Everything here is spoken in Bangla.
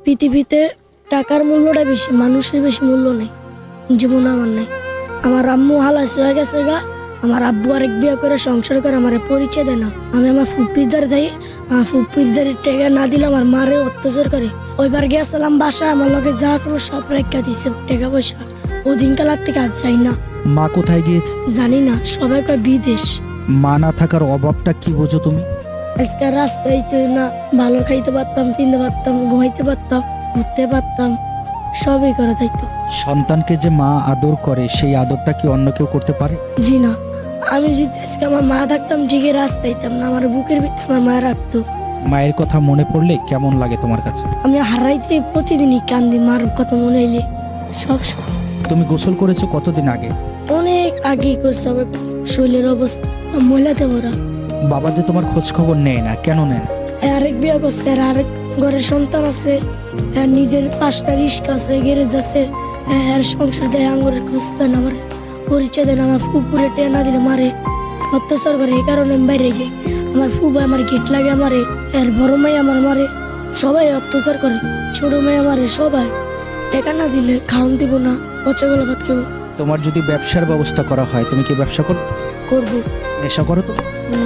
পৃথিবীতে টাকার মূল্যটা বেশি, মানুষের বেশি মূল্য নেই। জীবন আমার নেই। আমার আম্মু হালাস হয়ে গেছে গা, আমার আব্বু আরেক বিয়ে করে সংসার করে আমার পরিচয় দেয় না। আমি আমার ফুপিরদার দেই, আমার ফুপিরদার টেকা না দিলে আমার মারে অত্যাচার করে। ওইবার গেছিলাম বাসায়, আমার লগে যা ছিল সব রেখা দিছে টাকা পয়সা। ও দিনকালার থেকে আজ যাই না। মা কোথায় গিয়েছে? জানি না, সবাই কয় বিদেশ। মা না থাকার অভাবটা কি বোঝো তুমি? আজকে রাস্তায় তো না ভালো খাইতে পারতাম, কিনতে পারতাম, ঘুমাইতে পারতাম, ঘুরতে পারতাম, সবই করা থাকতো। সন্তানকে যে মা আদর করে সেই আদরটা কি অন্য কেউ করতে পারে? জি না, আমি যদি আজকে আমার মা থাকতাম ঠিকই রাস্তাইতাম না, আমার বুকের ভিতরে আমার মা রাখতো। মায়ের কথা মনে পড়লে কেমন লাগে তোমার কাছে? আমি হারাইতে প্রতিদিনই কান্দি মার কথা মনে এলে। সব তুমি গোসল করেছো কতদিন আগে? অনেক আগেই করছে, শরীরের অবস্থা মহিলাতে ভরা। বাবা যে তোমার খোঁজ খবর নেয় না, কেন নেন? আরেক বিয়ে করছে, আর আরেক ঘরের সন্তান আছে, নিজের 5টা রিস্ক আছে, গ্যারেজ আছে, আর সংসার দেয়, আঙ্গুরের খোঁজ দেন, আমার পরিচয় দেন, আমার ফুপুরে টেনা দিলে মারে, অত্যাচার করে। এই কারণে আমি বাইরে যাই। আমার ফুবা আমার গেট লাগে আমারে, আর বড় মাই আমার মারে, সবাই অত্যাচার করে। ছোট মাই আমারে, সবাই টেকা না দিলে খাওয়ান দিব না, পচাগুলো ভাত খেব। তোমার যদি ব্যবসার ব্যবস্থা করা হয় তুমি কি ব্যবসা করো? করবো নেশা করো তো? না।